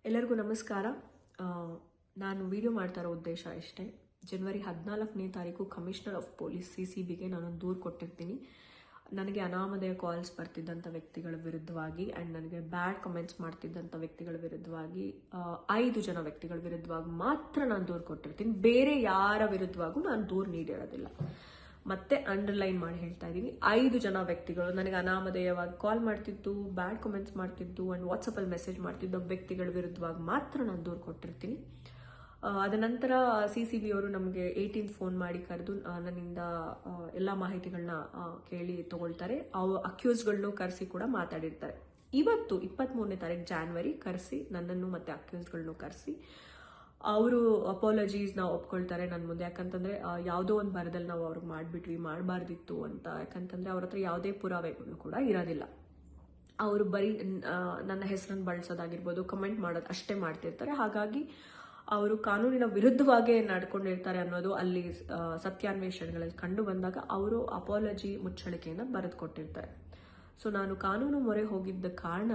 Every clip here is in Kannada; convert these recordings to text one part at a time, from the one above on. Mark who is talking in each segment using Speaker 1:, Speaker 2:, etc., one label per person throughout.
Speaker 1: ಎಲ್ಲರಿಗೂ ನಮಸ್ಕಾರ. ನಾನು ವಿಡಿಯೋ ಮಾಡ್ತಾ ಇರೋ ಉದ್ದೇಶ ಇಷ್ಟೇ. ಜನವರಿ 14ನೇ ತಾರೀಕು ಕಮಿಷನರ್ ಆಫ್ ಪೊಲೀಸ್ CCBಗೆ ನಾನೊಂದು ದೂರು ಕೊಟ್ಟಿರ್ತೀನಿ. ನನಗೆ ಅನಾಮಧೇಯ ಕಾಲ್ಸ್ ಬರ್ತಿದ್ದಂಥ ವ್ಯಕ್ತಿಗಳ ವಿರುದ್ಧವಾಗಿ ಆ್ಯಂಡ್ ನನಗೆ ಬ್ಯಾಡ್ ಕಮೆಂಟ್ಸ್ ಮಾಡ್ತಿದ್ದಂಥ ವ್ಯಕ್ತಿಗಳ ವಿರುದ್ಧವಾಗಿ 5 ಜನ ವ್ಯಕ್ತಿಗಳ ವಿರುದ್ಧವಾಗಿ ಮಾತ್ರ ನಾನು ದೂರು ಕೊಟ್ಟಿರ್ತೀನಿ. ಬೇರೆ ಯಾರ ವಿರುದ್ಧವಾಗೂ ನಾನು ದೂರು ನೀಡಿರೋದಿಲ್ಲ. ಮತ್ತೆ ಅಂಡರ್ಲೈನ್ ಮಾಡಿ ಹೇಳ್ತಾ ಇದ್ದೀನಿ, 5 ಜನ ವ್ಯಕ್ತಿಗಳು ನನಗೆ ಅನಾಮಧೇಯವಾಗಿ ಕಾಲ್ ಮಾಡ್ತಿದ್ದು, ಬ್ಯಾಡ್ ಕಮೆಂಟ್ಸ್ ಮಾಡ್ತಿದ್ದು ಆ್ಯಂಡ್ ವಾಟ್ಸಪ್ಪಲ್ಲಿ ಮೆಸೇಜ್ ಮಾಡ್ತಿದ್ದ ವ್ಯಕ್ತಿಗಳ ವಿರುದ್ಧವಾಗಿ ಮಾತ್ರ ನಾನು ದೂರು ಕೊಟ್ಟಿರ್ತೀನಿ. ಅದ ನಂತರ CCB ಅವರು ನಮಗೆ 18th ಫೋನ್ ಮಾಡಿ ಕರೆದು ನನ್ನಿಂದ ಎಲ್ಲ ಮಾಹಿತಿಗಳನ್ನ ಕೇಳಿ ತಗೊಳ್ತಾರೆ. ಅಕ್ಯೂಸ್ಗಳನ್ನೂ ಕರೆಸಿ ಕೂಡ ಮಾತಾಡಿರ್ತಾರೆ. ಇವತ್ತು 23ನೇ ತಾರೀಕು ಜಾನ್ವರಿ ಕರೆಸಿ ನನ್ನನ್ನು ಮತ್ತೆ ಅಕ್ಯೂಸ್ಗಳನ್ನೂ ಕರೆಸಿ ಅವರು ಅಪಾಲಜೀಸ್ನ ಒಪ್ಕೊಳ್ತಾರೆ ನನ್ನ ಮುಂದೆ. ಯಾಕಂತಂದರೆ ಯಾವುದೋ ಒಂದು ಬರದಲ್ಲಿ ನಾವು ಅವ್ರಿಗೆ ಮಾಡಬಾರ್ದಿತ್ತು ಅಂತ. ಯಾಕಂತಂದರೆ ಅವ್ರ ಹತ್ರ ಯಾವುದೇ ಪುರಾವೆಗಳು ಕೂಡ ಇರೋದಿಲ್ಲ. ಅವರು ಬರೀ ನನ್ನ ಹೆಸರನ್ನು ಬಳಸೋದಾಗಿರ್ಬೋದು, ಕಮೆಂಟ್ ಮಾಡೋದು ಅಷ್ಟೇ ಮಾಡ್ತಿರ್ತಾರೆ. ಹಾಗಾಗಿ ಅವರು ಕಾನೂನಿನ ವಿರುದ್ಧವಾಗೇ ನಡ್ಕೊಂಡಿರ್ತಾರೆ ಅನ್ನೋದು ಅಲ್ಲಿ ಸತ್ಯಾನ್ವೇಷಣೆಗಳಲ್ಲಿ ಕಂಡು ಬಂದಾಗ ಅವರು ಅಪಾಲಜಿ ಮುಚ್ಚಳಿಕೆಯನ್ನು ಬರೆದು ಕೊಟ್ಟಿರ್ತಾರೆ. ಸೊ ನಾನು ಕಾನೂನು ಮೊರೆ ಹೋಗಿದ್ದ ಕಾರಣ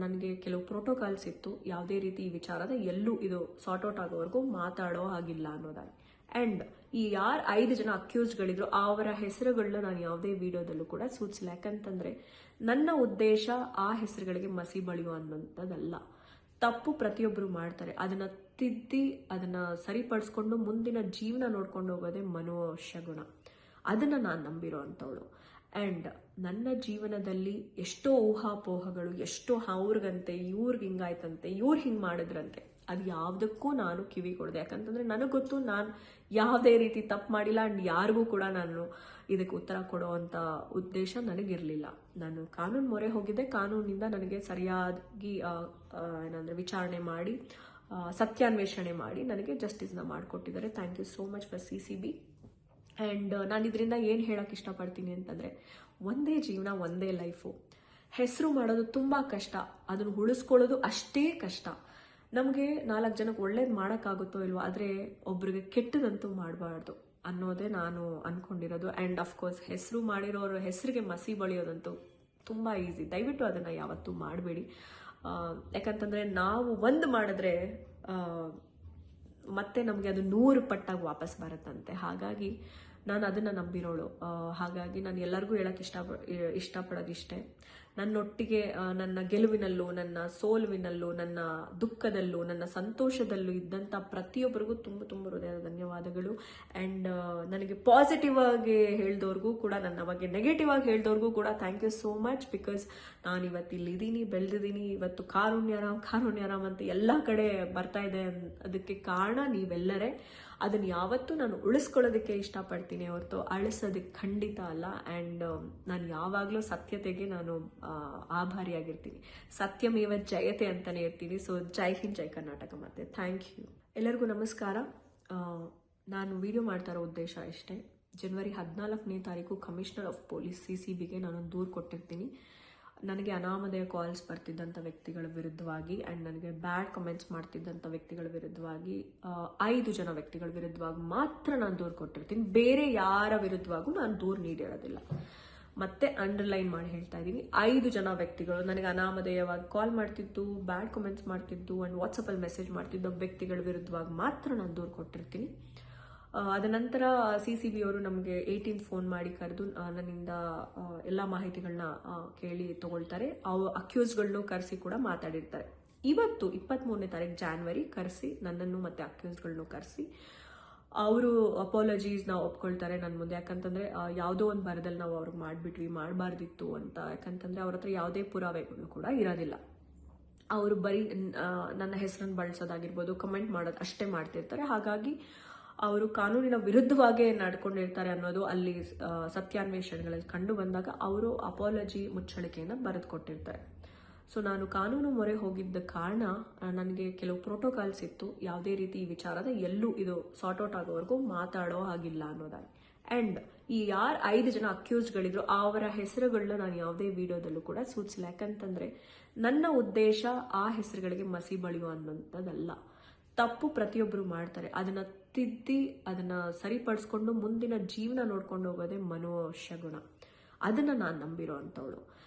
Speaker 1: ನನಗೆ ಕೆಲವು ಪ್ರೋಟೋಕಾಲ್ಸ್ ಇತ್ತು. ಯಾವುದೇ ರೀತಿ ಈ ವಿಚಾರದ ಎಲ್ಲೂ ಇದು ಸಾರ್ಟ್ ಔಟ್ ಆಗೋವರೆಗೂ ಮಾತಾಡೋ ಹಾಗಿಲ್ಲ ಅನ್ನೋದಾಗಿ. ಆ್ಯಂಡ್ ಈ 5 ಜನ ಅಕ್ಯೂಸ್ಗಳಿದ್ರು ಅವರ ಹೆಸರುಗಳನ್ನ ನಾನು ಯಾವುದೇ ವಿಡಿಯೋದಲ್ಲೂ ಕೂಡ ಸೂಚಿಸಿಲ್ಲ. ಯಾಕಂತಂದರೆ ನನ್ನ ಉದ್ದೇಶ ಆ ಹೆಸರುಗಳಿಗೆ ಮಸಿ ಬಳಿಯೋ ಅನ್ನೋಂಥದ್ದಲ್ಲ. ತಪ್ಪು ಪ್ರತಿಯೊಬ್ಬರು ಮಾಡ್ತಾರೆ. ಅದನ್ನು ತಿದ್ದಿ ಅದನ್ನು ಸರಿಪಡಿಸ್ಕೊಂಡು ಮುಂದಿನ ಜೀವನ ನೋಡ್ಕೊಂಡು ಹೋಗೋದೇ ಮನುಷ್ಯ ಗುಣ. ಅದನ್ನು ನಾನು ನಂಬಿರೋ ಅಂಥವಳು. ಆ್ಯಂಡ್ ನನ್ನ ಜೀವನದಲ್ಲಿ ಎಷ್ಟೋ ಊಹಾಪೋಹಗಳು, ಎಷ್ಟೋ ಅವ್ರಿಗಂತೆ, ಇವ್ರಿಗೆ ಹಿಂಗಾಯ್ತಂತೆ, ಇವ್ರು ಹಿಂಗೆ ಮಾಡಿದ್ರಂತೆ, ಅದು ಯಾವುದಕ್ಕೂ ನಾನು ಕಿವಿ ಕೊಡದೆ. ಯಾಕಂತಂದರೆ ನನಗೆ ಗೊತ್ತು ನಾನು ಯಾವುದೇ ರೀತಿ ತಪ್ಪು ಮಾಡಿಲ್ಲ. ಆ್ಯಂಡ್ ಯಾರಿಗೂ ಕೂಡ ನಾನು ಇದಕ್ಕೆ ಉತ್ತರ ಕೊಡೋ ಅಂಥ ಉದ್ದೇಶ ನನಗಿರಲಿಲ್ಲ. ನಾನು ಕಾನೂನು ಮೊರೆ ಹೋಗಿದ್ದೆ. ಕಾನೂನಿನಿಂದ ನನಗೆ ಸರಿಯಾಗಿ ಏನಂದರೆ ವಿಚಾರಣೆ ಮಾಡಿ ಸತ್ಯಾನ್ವೇಷಣೆ ಮಾಡಿ ನನಗೆ ಜಸ್ಟಿಸ್ನ ಮಾಡಿಕೊಟ್ಟಿದ್ದಾರೆ. Thank you so much for CCB. And ನಾನು ಇದರಿಂದ ಏನು ಹೇಳೋಕ್ಕೆ ಇಷ್ಟಪಡ್ತೀನಿ ಅಂತಂದರೆ, ಒಂದೇ ಜೀವನ, ಒಂದೇ ಲೈಫು. ಹೆಸರು ಮಾಡೋದು ತುಂಬ ಕಷ್ಟ, ಅದನ್ನು ಉಳಿಸ್ಕೊಳ್ಳೋದು ಅಷ್ಟೇ ಕಷ್ಟ. ನಮಗೆ 4 ಜನಕ್ಕೆ ಒಳ್ಳೇದು ಮಾಡೋಕ್ಕಾಗುತ್ತೋ ಇಲ್ವೋ, ಆದರೆ ಒಬ್ರಿಗೆ ಕೆಟ್ಟದಂತೂ ಮಾಡಬಾರ್ದು ಅನ್ನೋದೇ ನಾನು ಅಂದ್ಕೊಂಡಿರೋದು. ಆ್ಯಂಡ್ ಅಫ್ಕೋರ್ಸ್ ಹೆಸರು ಮಾಡಿರೋರ ಹೆಸರಿಗೆ ಮಸಿ ಬಳಿಯೋದಂತೂ ತುಂಬ ಈಸಿ. ದಯವಿಟ್ಟು ಅದನ್ನು ಯಾವತ್ತೂ ಮಾಡಬೇಡಿ. ಯಾಕಂತಂದರೆ ನಾವು ಒಂದು ಮಾಡಿದ್ರೆ ಮತ್ತೆ ನಮಗೆ ಅದು 100 ಪಟ್ಟಾಗಿ ವಾಪಸ್ ಬರುತ್ತಂತೆ. ಹಾಗಾಗಿ ನಾನು ಅದನ್ನು ನಂಬಿರೋಳು. ಹಾಗಾಗಿ ನಾನು ಎಲ್ಲರಿಗೂ ಹೇಳೋಕ್ಕೆ ಇಷ್ಟಪಡೋದಿಷ್ಟೇ, ನನ್ನೊಟ್ಟಿಗೆ ನನ್ನ ಗೆಲುವಿನಲ್ಲೂ, ನನ್ನ ಸೋಲುವಿನಲ್ಲೂ, ನನ್ನ ದುಃಖದಲ್ಲೂ, ನನ್ನ ಸಂತೋಷದಲ್ಲೂ ಇದ್ದಂಥ ಪ್ರತಿಯೊಬ್ಬರಿಗೂ ತುಂಬ ಹೃದಯದ ಧನ್ಯವಾದಗಳು. ಆ್ಯಂಡ್ ನನಗೆ ಪಾಸಿಟಿವ್ ಆಗಿ ಹೇಳಿದವ್ರಿಗೂ ಕೂಡ, ನನ್ನ ಬಗ್ಗೆ ನೆಗೆಟಿವ್ ಆಗಿ ಹೇಳಿದವ್ರಿಗೂ ಕೂಡ thank you so much. Because ನಾನು ಇವತ್ತು ಇಲ್ಲಿದ್ದೀನಿ, ಬೆಳೆದಿದ್ದೀನಿ. ಇವತ್ತು ಕಾರುಣ್ಯರಾಮ್ ಅಂತ ಎಲ್ಲ ಕಡೆ ಬರ್ತಾ ಇದೆ. ಅದಕ್ಕೆ ಕಾರಣ ನೀವೆಲ್ಲರೇ. ಅದನ್ನು ಯಾವತ್ತೂ ನಾನು ಉಳಿಸ್ಕೊಳ್ಳೋದಕ್ಕೆ ಇಷ್ಟಪಡ್ತೀನಿ ಹೊರತು ಅಳಿಸೋದಕ್ಕೆ ಖಂಡಿತ ಅಲ್ಲ. ಆ್ಯಂಡ್ ನಾನು ಯಾವಾಗಲೂ ಸತ್ಯತೆಗೆ ನಾನು ಆಭಾರಿಯಾಗಿರ್ತೀನಿ. ಸತ್ಯಮೇವ ಜಯತೆ ಅಂತಲೇ ಇರ್ತೀನಿ. ಸೊ ಜೈ ಹಿಂದ್, ಜೈ ಕರ್ನಾಟಕ. ಮತ್ತೆ ಥ್ಯಾಂಕ್ ಯು. ಎಲ್ಲರಿಗೂ ನಮಸ್ಕಾರ. ನಾನು ವಿಡಿಯೋ ಮಾಡ್ತಾ ಇರೋ ಉದ್ದೇಶ ಇಷ್ಟೇ. ಜನವರಿ 14ನೇ ತಾರೀಕು ಕಮಿಷನರ್ ಆಫ್ ಪೊಲೀಸ್ CCBಗೆ ನಾನೊಂದು ದೂರು ಕೊಟ್ಟಿರ್ತೀನಿ. ನನಗೆ ಅನಾಮಧೇಯ ಕಾಲ್ಸ್ ಬರ್ತಿದ್ದಂಥ ವ್ಯಕ್ತಿಗಳ ವಿರುದ್ಧವಾಗಿ ಆ್ಯಂಡ್ ನನಗೆ ಬ್ಯಾಡ್ ಕಮೆಂಟ್ಸ್ ಮಾಡ್ತಿದ್ದಂಥ ವ್ಯಕ್ತಿಗಳ ವಿರುದ್ಧವಾಗಿ 5 ಜನ ವ್ಯಕ್ತಿಗಳ ವಿರುದ್ಧವಾಗಿ ಮಾತ್ರ ನಾನು ದೂರು ಕೊಟ್ಟಿರ್ತೀನಿ. ಬೇರೆ ಯಾರ ವಿರುದ್ಧವಾಗೂ ನಾನು ದೂರು ನೀಡಿರೋದಿಲ್ಲ. ಮತ್ತೆ ಅಂಡರ್ಲೈನ್ ಮಾಡಿ ಹೇಳ್ತಾ ಇದ್ದೀನಿ, 5 ಜನ ವ್ಯಕ್ತಿಗಳು ನನಗೆ ಅನಾಮಧೇಯವಾಗಿ ಕಾಲ್ ಮಾಡ್ತಿದ್ದು, ಬ್ಯಾಡ್ ಕಮೆಂಟ್ಸ್ ಮಾಡ್ತಿದ್ದು ಆ್ಯಂಡ್ ವಾಟ್ಸಪ್ಪಲ್ಲಿ ಮೆಸೇಜ್ ಮಾಡ್ತಿದ್ದ ವ್ಯಕ್ತಿಗಳ ವಿರುದ್ಧವಾಗಿ ಮಾತ್ರ ನಾನು ದೂರು ಕೊಟ್ಟಿರ್ತೀನಿ. ಅದ ನಂತರ CCB ಅವರು ನಮಗೆ 18th ಫೋನ್ ಮಾಡಿ ಕರೆದು ನನ್ನಿಂದ ಎಲ್ಲ ಮಾಹಿತಿಗಳನ್ನ ಕೇಳಿ ತಗೊಳ್ತಾರೆ. ಅಕ್ಯೂಸ್ಗಳನ್ನೂ ಕರೆಸಿ ಕೂಡ ಮಾತಾಡಿರ್ತಾರೆ. ಇವತ್ತು 23ನೇ ತಾರೀಕು ಜಾನ್ವರಿ ಕರೆಸಿ ನನ್ನನ್ನು ಮತ್ತೆ ಅಕ್ಯೂಸ್ಗಳನ್ನೂ ಕರೆಸಿ ಅವರು ಅಪಾಲಜೀಸ್ನ ಒಪ್ಕೊಳ್ತಾರೆ ನನ್ನ ಮುಂದೆ. ಯಾಕಂತಂದರೆ ಯಾವುದೋ ಒಂದು ಬರದಲ್ಲಿ ನಾವು ಅವ್ರಿಗೆ ಮಾಡಬಾರ್ದಿತ್ತು ಅಂತ. ಯಾಕಂತಂದರೆ ಅವ್ರ ಹತ್ರ ಯಾವುದೇ ಪುರಾವೆಗಳು ಕೂಡ ಇರೋದಿಲ್ಲ. ಅವರು ಬರೀ ನನ್ನ ಹೆಸರನ್ನು ಬಳಸೋದಾಗಿರ್ಬೋದು, ಕಮೆಂಟ್ ಮಾಡೋದು ಅಷ್ಟೇ ಮಾಡ್ತಿರ್ತಾರೆ. ಹಾಗಾಗಿ ಅವರು ಕಾನೂನಿನ ವಿರುದ್ಧವಾಗೇ ನಡ್ಕೊಂಡಿರ್ತಾರೆ ಅನ್ನೋದು ಅಲ್ಲಿ ಸತ್ಯಾನ್ವೇಷಣೆಗಳಲ್ಲಿ ಕಂಡು ಬಂದಾಗ ಅವರು ಅಪಾಲಜಿ ಮುಚ್ಚಳಿಕೆಯನ್ನು ಬರೆದು ಕೊಟ್ಟಿರ್ತಾರೆ. ಸೊ ನಾನು ಕಾನೂನು ಮೊರೆ ಹೋಗಿದ್ದ ಕಾರಣ ನನಗೆ ಕೆಲವು ಪ್ರೋಟೋಕಾಲ್ಸ್ ಇತ್ತು. ಯಾವುದೇ ರೀತಿ ಈ ವಿಚಾರದ ಎಲ್ಲೂ ಇದು ಸಾರ್ಟ್ ಔಟ್ ಆಗೋವರೆಗೂ ಮಾತಾಡೋ ಹಾಗಿಲ್ಲ ಅನ್ನೋದಾಗಿ. ಆ್ಯಂಡ್ ಈ 5 ಜನ ಅಕ್ಯೂಸ್ಗಳಿದ್ರು ಅವರ ಹೆಸರುಗಳನ್ನ ನಾನು ಯಾವುದೇ ವಿಡಿಯೋದಲ್ಲೂ ಕೂಡ ಸೂಚಿಸಿಲ್ಲ. ಯಾಕಂತಂದರೆ ನನ್ನ ಉದ್ದೇಶ ಆ ಹೆಸರುಗಳಿಗೆ ಮಸಿ ಬಳಿಯೋ ಅನ್ನೋಂಥದ್ದಲ್ಲ. ತಪ್ಪು ಪ್ರತಿಯೊಬ್ಬರು ಮಾಡ್ತಾರೆ. ಅದನ್ನು ತಿದ್ದಿ ಅದನ್ನು ಸರಿಪಡಿಸ್ಕೊಂಡು ಮುಂದಿನ ಜೀವನ ನೋಡ್ಕೊಂಡು ಹೋಗೋದೇ ಮನುಷ್ಯ ಗುಣ. ಅದನ್ನು ನಾನು ನಂಬಿರೋ ಅಂಥವಳು.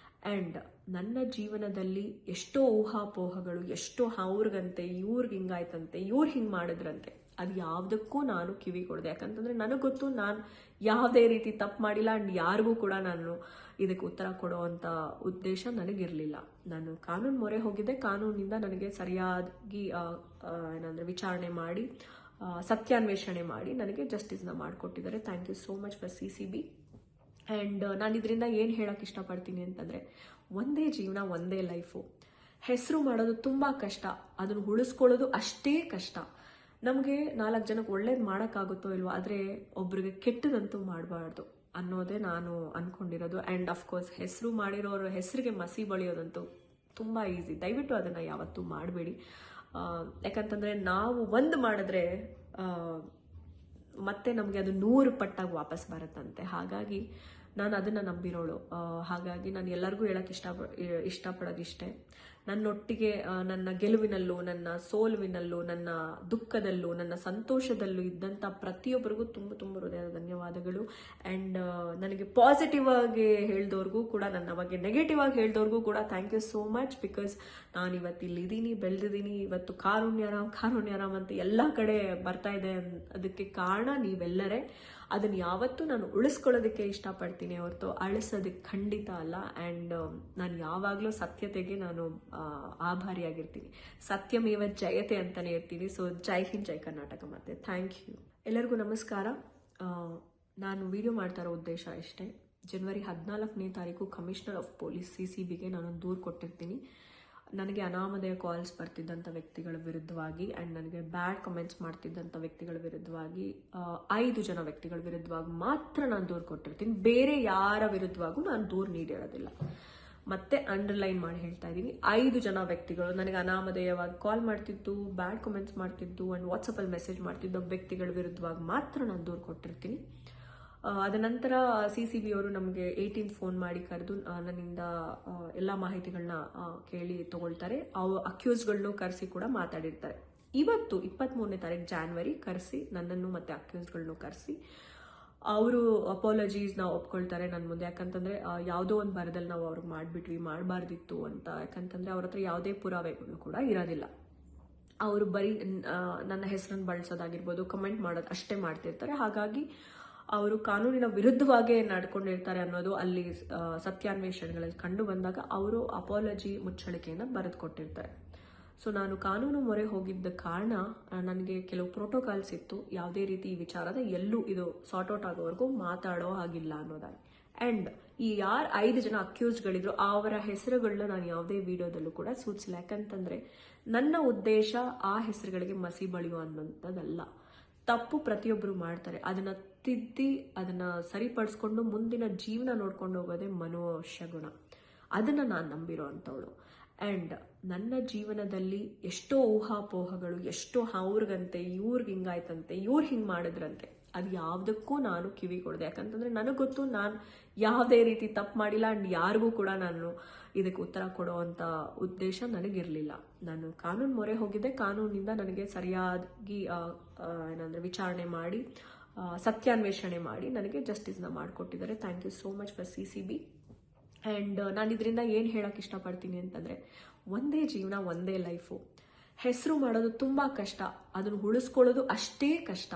Speaker 1: ಆ್ಯಂಡ್ ನನ್ನ ಜೀವನದಲ್ಲಿ ಎಷ್ಟೋ ಊಹಾಪೋಹಗಳು, ಎಷ್ಟೋ ಅವ್ರಿಗಂತೆ, ಇವ್ರಿಗೆ ಹಿಂಗಾಯ್ತಂತೆ, ಇವ್ರು ಹಿಂಗೆ ಮಾಡಿದ್ರಂತೆ, ಅದು ಯಾವುದಕ್ಕೂ ನಾನು ಕಿವಿ ಕೊಡದೆ. ಯಾಕಂತಂದರೆ ನನಗೆ ಗೊತ್ತು ನಾನು ಯಾವುದೇ ರೀತಿ ತಪ್ಪು ಮಾಡಿಲ್ಲ. ಆ್ಯಂಡ್ ಯಾರಿಗೂ ಕೂಡ ನಾನು ಇದಕ್ಕೆ ಉತ್ತರ ಕೊಡೋ ಅಂಥ ಉದ್ದೇಶ ನನಗಿರಲಿಲ್ಲ. ನಾನು ಕಾನೂನು ಮೊರೆ ಹೋಗಿದ್ದೆ. ಕಾನೂನಿನಿಂದ ನನಗೆ ಸರಿಯಾಗಿ ಏನಂದರೆ ವಿಚಾರಣೆ ಮಾಡಿ ಸತ್ಯಾನ್ವೇಷಣೆ ಮಾಡಿ ನನಗೆ ಜಸ್ಟಿಸ್ನ ಮಾಡಿಕೊಟ್ಟಿದ್ದಾರೆ. Thank you so much for CCB. And ನಾನು ಇದರಿಂದ ಏನು ಹೇಳೋಕ್ಕೆ ಇಷ್ಟಪಡ್ತೀನಿ ಅಂತಂದರೆ, ಒಂದೇ ಜೀವನ, ಒಂದೇ ಲೈಫು. ಹೆಸರು ಮಾಡೋದು ತುಂಬ ಕಷ್ಟ, ಅದನ್ನು ಉಳಿಸ್ಕೊಳ್ಳೋದು ಅಷ್ಟೇ ಕಷ್ಟ. ನಮಗೆ 4 ಜನಕ್ಕೆ ಒಳ್ಳೇದು ಮಾಡೋಕ್ಕಾಗುತ್ತೋ ಇಲ್ವೋ, ಆದರೆ ಒಬ್ರಿಗೆ ಕೆಟ್ಟದಂತೂ ಮಾಡಬಾರ್ದು ಅನ್ನೋದೇ ನಾನು ಅಂದ್ಕೊಂಡಿರೋದು. ಆ್ಯಂಡ್ ಅಫ್ಕೋರ್ಸ್ ಹೆಸರು ಮಾಡಿರೋರ ಹೆಸರಿಗೆ ಮಸಿ ಬಳಿಯೋದಂತೂ ತುಂಬ ಈಸಿ. ದಯವಿಟ್ಟು ಅದನ್ನು ಯಾವತ್ತೂ ಮಾಡಬೇಡಿ. ಯಾಕಂತಂದರೆ ನಾವು ಒಂದು ಮಾಡಿದ್ರೆ ಮತ್ತೆ ನಮಗೆ ಅದು 100 ಪಟ್ಟಾಗಿ ವಾಪಸ್ ಬರುತ್ತಂತೆ. ಹಾಗಾಗಿ ನಾನು ಅದನ್ನು ನಂಬಿರೋಳು. ಹಾಗಾಗಿ ನಾನು ಎಲ್ಲರಿಗೂ ಹೇಳೋಕ್ಕೆ ಇಷ್ಟಪಡೋದಿಷ್ಟೇ, ನನ್ನೊಟ್ಟಿಗೆ ನನ್ನ ಗೆಲುವಿನಲ್ಲೂ, ನನ್ನ ಸೋಲುವಿನಲ್ಲೂ, ನನ್ನ ದುಃಖದಲ್ಲೂ, ನನ್ನ ಸಂತೋಷದಲ್ಲೂ ಇದ್ದಂಥ ಪ್ರತಿಯೊಬ್ಬರಿಗೂ ತುಂಬ ತುಂಬ ಹೃದಯದ ಧನ್ಯವಾದಗಳು. ಆ್ಯಂಡ್ ನನಗೆ ಪಾಸಿಟಿವ್ ಆಗಿ ಹೇಳ್ದವ್ರಿಗೂ ಕೂಡ, ನನ್ನ ಬಗ್ಗೆ ನೆಗೆಟಿವ್ ಆಗಿ ಹೇಳ್ದವ್ರಿಗೂ ಕೂಡ thank you so much. Because ನಾನು ಇವತ್ತು ಇಲ್ಲಿದ್ದೀನಿ, ಬೆಳೆದಿದ್ದೀನಿ. ಇವತ್ತು ಕಾರುಣ್ಯರಾಮ್ ಅಂತ ಎಲ್ಲ ಕಡೆ ಬರ್ತಾ ಇದೆ. ಅದಕ್ಕೆ ಕಾರಣ ನೀವೆಲ್ಲರೇ. ಅದನ್ನು ಯಾವತ್ತೂ ನಾನು ಉಳಿಸ್ಕೊಳ್ಳೋದಕ್ಕೆ ಇಷ್ಟಪಡ್ತೀನಿ ಹೊರತು ಅಳಿಸೋದಕ್ಕೆ ಖಂಡಿತ ಅಲ್ಲ. ಆ್ಯಂಡ್ ನಾನು ಯಾವಾಗಲೂ ಸತ್ಯತೆಗೆ ನಾನು ಆಭಾರಿಯಾಗಿರ್ತೀನಿ. ಸತ್ಯಮೇವ ಜಯತೆ ಅಂತಲೇ ಇರ್ತೀನಿ. ಸೊ ಜೈ ಹಿಂದ್, ಜೈ ಕರ್ನಾಟಕ. ಮತ್ತೆ ಥ್ಯಾಂಕ್ ಯು. ಎಲ್ಲರಿಗೂ ನಮಸ್ಕಾರ. ನಾನು ವಿಡಿಯೋ ಮಾಡ್ತಾ ಇರೋ ಉದ್ದೇಶ ಇಷ್ಟೇ. ಜನವರಿ 14ನೇ ತಾರೀಕು ಕಮಿಷನರ್ ಆಫ್ ಪೊಲೀಸ್ CCBಗೆ ನಾನೊಂದು ದೂರು ಕೊಟ್ಟಿರ್ತೀನಿ. ನನಗೆ ಅನಾಮಧೇಯ ಕಾಲ್ಸ್ ಬರ್ತಿದ್ದಂಥ ವ್ಯಕ್ತಿಗಳ ವಿರುದ್ಧವಾಗಿ ಆ್ಯಂಡ್ ನನಗೆ ಬ್ಯಾಡ್ ಕಮೆಂಟ್ಸ್ ಮಾಡ್ತಿದ್ದಂಥ ವ್ಯಕ್ತಿಗಳ ವಿರುದ್ಧವಾಗಿ 5 ಜನ ವ್ಯಕ್ತಿಗಳ ವಿರುದ್ಧವಾಗಿ ಮಾತ್ರ ನಾನು ದೂರು ಕೊಟ್ಟಿರ್ತೀನಿ. ಬೇರೆ ಯಾರ ವಿರುದ್ಧವಾಗೂ ನಾನು ದೂರು ನೀಡಿರೋದಿಲ್ಲ. ಮತ್ತೆ ಅಂಡರ್ಲೈನ್ ಮಾಡಿ ಹೇಳ್ತಾ ಇದ್ದೀನಿ, 5 ಜನ ವ್ಯಕ್ತಿಗಳು ನನಗೆ ಅನಾಮಧೇಯವಾಗಿ ಕಾಲ್ ಮಾಡ್ತಿದ್ದು, ಬ್ಯಾಡ್ ಕಮೆಂಟ್ಸ್ ಮಾಡ್ತಿದ್ದು ಆ್ಯಂಡ್ ವಾಟ್ಸಪ್ಪಲ್ಲಿ ಮೆಸೇಜ್ ಮಾಡ್ತಿದ್ದ ವ್ಯಕ್ತಿಗಳ ವಿರುದ್ಧವಾಗಿ ಮಾತ್ರ ನಾನು ದೂರು ಕೊಟ್ಟಿರ್ತೀನಿ. ಅದ ನಂತರ CCB ಅವರು ನಮಗೆ 18th ಫೋನ್ ಮಾಡಿ ಕರೆದು ನನ್ನಿಂದ ಎಲ್ಲ ಮಾಹಿತಿಗಳನ್ನ ಕೇಳಿ ತಗೊಳ್ತಾರೆ. ಅಕ್ಯೂಸ್ಡ್ಗಳನ್ನು ಕರೆಸಿ ಕೂಡ ಮಾತಾಡಿರ್ತಾರೆ. ಇವತ್ತು 23ನೇ ತಾರೀಕು ಜಾನ್ವರಿ ಕರೆಸಿ ನನ್ನನ್ನು ಮತ್ತು ಅಕ್ಯೂಸ್ಡ್ಗಳನ್ನು ಕರೆಸಿ ಅವರು ಅಪಾಲಜೀಸ್ನ ಒಪ್ಕೊಳ್ತಾರೆ ನನ್ನ ಮುಂದೆ. ಯಾಕಂತಂದರೆ ಯಾವುದೋ ಒಂದು ಬರದಲ್ಲಿ ನಾವು ಅವ್ರಿಗೆ ಮಾಡಿಬಿಟ್ವಿ, ಮಾಡಬಾರ್ದಿತ್ತು ಅಂತ. ಯಾಕಂತಂದರೆ ಅವ್ರ ಹತ್ರ ಯಾವುದೇ ಪುರಾವೆಗಳು ಕೂಡ ಇರೋದಿಲ್ಲ. ಅವರು ಬರೀ ನನ್ನ ಹೆಸರನ್ನು ಬಳಸೋದಾಗಿರ್ಬೋದು, ಕಮೆಂಟ್ ಮಾಡೋದು ಅಷ್ಟೇ ಮಾಡ್ತಿರ್ತಾರೆ. ಹಾಗಾಗಿ ಅವರು ಕಾನೂನಿನ ವಿರುದ್ಧವಾಗೇ ನಡ್ಕೊಂಡಿರ್ತಾರೆ ಅನ್ನೋದು ಅಲ್ಲಿ ಸತ್ಯಾನ್ವೇಷಣೆಗಳಲ್ಲಿ ಕಂಡು ಬಂದಾಗ ಅವರು ಅಪಾಲಜಿ ಮುಚ್ಚಳಿಕೆಯನ್ನು ಬರೆದು ಕೊಟ್ಟಿರ್ತಾರೆ. ಸೊ ನಾನು ಕಾನೂನು ಮೊರೆ ಹೋಗಿದ್ದ ಕಾರಣ ನನಗೆ ಕೆಲವು ಪ್ರೋಟೋಕಾಲ್ಸ್ ಇತ್ತು. ಯಾವುದೇ ರೀತಿ ಈ ವಿಚಾರದ ಎಲ್ಲೂ ಇದು ಸಾರ್ಟ್ ಔಟ್ ಆಗೋವರೆಗೂ ಮಾತಾಡೋ ಹಾಗಿಲ್ಲ ಅನ್ನೋದಾಗಿ. ಆ್ಯಂಡ್ ಈ ಯಾರು 5 ಜನ ಅಕ್ಯೂಸ್ಡ್ಗಳಿದ್ರು ಅವರ ಹೆಸರುಗಳನ್ನ ನಾನು ಯಾವುದೇ ವಿಡಿಯೋದಲ್ಲೂ ಕೂಡ ಸೂಚಿಸಿಲ್ಲ. ಯಾಕಂತಂದರೆ ನನ್ನ ಉದ್ದೇಶ ಆ ಹೆಸರುಗಳಿಗೆ ಮಸಿ ಬಳಿಯೋ ಅನ್ನೋಂಥದ್ದಲ್ಲ. ತಪ್ಪು ಪ್ರತಿಯೊಬ್ಬರು ಮಾಡ್ತಾರೆ, ಅದನ್ನು ತಿದ್ದಿ ಅದನ್ನು ಸರಿಪಡಿಸ್ಕೊಂಡು ಮುಂದಿನ ಜೀವನ ನೋಡ್ಕೊಂಡು ಹೋಗೋದೇ ಮನುಷ್ಯ ಗುಣ. ಅದನ್ನು ನಾನು ನಂಬಿರೋ ಅಂಥವಳು. ಆ್ಯಂಡ್ ನನ್ನ ಜೀವನದಲ್ಲಿ ಎಷ್ಟೋ ಊಹಾಪೋಹಗಳು, ಎಷ್ಟೋ ಅವ್ರಿಗಂತೆ, ಇವ್ರಿಗೆ ಹಿಂಗಾಯ್ತಂತೆ, ಇವ್ರು ಹಿಂಗೆ ಮಾಡಿದ್ರಂತೆ, ಅದು ಯಾವುದಕ್ಕೂ ನಾನು ಕಿವಿ ಕೊಡದೆ. ಯಾಕಂತಂದರೆ ನನಗೆ ಗೊತ್ತು ನಾನು ಯಾವುದೇ ರೀತಿ ತಪ್ಪು ಮಾಡಿಲ್ಲ. ಆ್ಯಂಡ್ ಯಾರಿಗೂ ಕೂಡ ನಾನು ಇದಕ್ಕೆ ಉತ್ತರ ಕೊಡೋ ಅಂಥ ಉದ್ದೇಶ ನನಗಿರಲಿಲ್ಲ. ನಾನು ಕಾನೂನು ಮೊರೆ ಹೋಗಿದ್ದೆ. ಕಾನೂನಿನಿಂದ ನನಗೆ ಸರಿಯಾಗಿ ಏನಂದರೆ ವಿಚಾರಣೆ ಮಾಡಿ ಸತ್ಯಾನ್ವೇಷಣೆ ಮಾಡಿ ನನಗೆ ಜಸ್ಟಿಸ್ನ ಮಾಡಿಕೊಟ್ಟಿದ್ದಾರೆ. Thank you so much for CCB. And ನಾನು ಇದರಿಂದ ಏನು ಹೇಳೋಕ್ಕೆ ಇಷ್ಟಪಡ್ತೀನಿ ಅಂತಂದರೆ, ಒಂದೇ ಜೀವನ, ಒಂದೇ ಲೈಫು. ಹೆಸರು ಮಾಡೋದು ತುಂಬ ಕಷ್ಟ, ಅದನ್ನು ಉಳಿಸ್ಕೊಳ್ಳೋದು ಅಷ್ಟೇ ಕಷ್ಟ.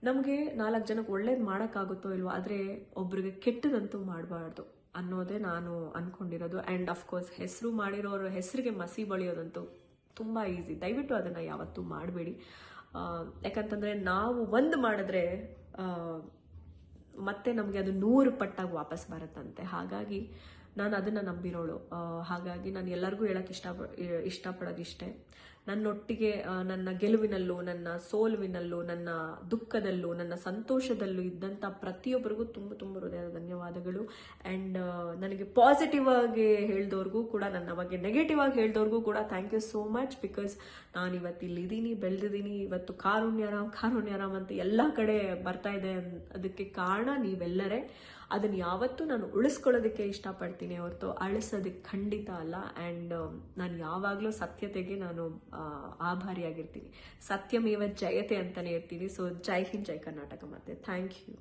Speaker 1: ನಮಗೆ 4 ಜನಕ್ಕೆ ಒಳ್ಳೇದು ಮಾಡೋಕ್ಕಾಗುತ್ತೋ ಇಲ್ವೋ, ಆದರೆ ಒಬ್ರಿಗೆ ಕೆಟ್ಟದಂತೂ ಮಾಡಬಾರ್ದು ಅನ್ನೋದೇ ನಾನು ಅಂದ್ಕೊಂಡಿರೋದು. ಆ್ಯಂಡ್ ಅಫ್ಕೋರ್ಸ್ ಹೆಸರು ಮಾಡಿರೋರ ಹೆಸರಿಗೆ ಮಸಿ ಬಳಿಯೋದಂತೂ ತುಂಬ ಈಸಿ. ದಯವಿಟ್ಟು ಅದನ್ನು ಯಾವತ್ತೂ ಮಾಡಬೇಡಿ. ಯಾಕಂತಂದರೆ ನಾವು ಒಂದು ಮಾಡಿದ್ರೆ ಮತ್ತೆ ನಮಗೆ ಅದು 100 ಪಟ್ಟಾಗಿ ವಾಪಸ್ ಬರುತ್ತಂತೆ. ಹಾಗಾಗಿ ನಾನು ಅದನ್ನು ನಂಬಿರೋಳು. ಹಾಗಾಗಿ ನಾನು ಎಲ್ಲರಿಗೂ ಹೇಳೋಕ್ಕೆ ಇಷ್ಟಪಡೋದಿಷ್ಟೇ, ನನ್ನೊಟ್ಟಿಗೆ ನನ್ನ ಗೆಲುವಿನಲ್ಲೂ, ನನ್ನ ಸೋಲುವಿನಲ್ಲೂ, ನನ್ನ ದುಃಖದಲ್ಲೂ, ನನ್ನ ಸಂತೋಷದಲ್ಲೂ ಇದ್ದಂಥ ಪ್ರತಿಯೊಬ್ಬರಿಗೂ ತುಂಬ ತುಂಬ ಹೃದಯದ ಧನ್ಯವಾದಗಳು. ಆ್ಯಂಡ್ ನನಗೆ ಪಾಸಿಟಿವ್ ಆಗಿ ಹೇಳ್ದವ್ರಿಗೂ ಕೂಡ, ನನ್ನ ಬಗ್ಗೆ ನೆಗೆಟಿವ್ ಆಗಿ ಹೇಳ್ದವ್ರಿಗೂ ಕೂಡ thank you so much. Because ನಾನು ಇವತ್ತು ಇಲ್ಲಿದ್ದೀನಿ, ಬೆಳೆದಿದ್ದೀನಿ. ಇವತ್ತು ಕಾರುಣ್ಯರಾಮ್ ಅಂತ ಎಲ್ಲ ಕಡೆ ಬರ್ತಾ ಇದೆ. ಅದಕ್ಕೆ ಕಾರಣ ನೀವೆಲ್ಲರೇ. ಅದನ್ನು ಯಾವತ್ತೂ ನಾನು ಉಳಿಸ್ಕೊಳ್ಳೋದಕ್ಕೆ ಇಷ್ಟಪಡ್ತೀನಿ ಹೊರತು ಅಳಿಸೋದಕ್ಕೆ ಖಂಡಿತ ಅಲ್ಲ. ಆ್ಯಂಡ್ ನಾನು ಯಾವಾಗಲೂ ಸತ್ಯತೆಗೆ ನಾನು ಆಭಾರಿಯಾಗಿರ್ತೀನಿ. ಸತ್ಯಮೇವ ಜಯತೆ ಅಂತಲೇ ಇರ್ತೀನಿ. ಸೊ ಜೈ ಹಿಂದ್, ಜೈ ಕರ್ನಾಟಕ. ಮತ್ತೆ ಥ್ಯಾಂಕ್ ಯು.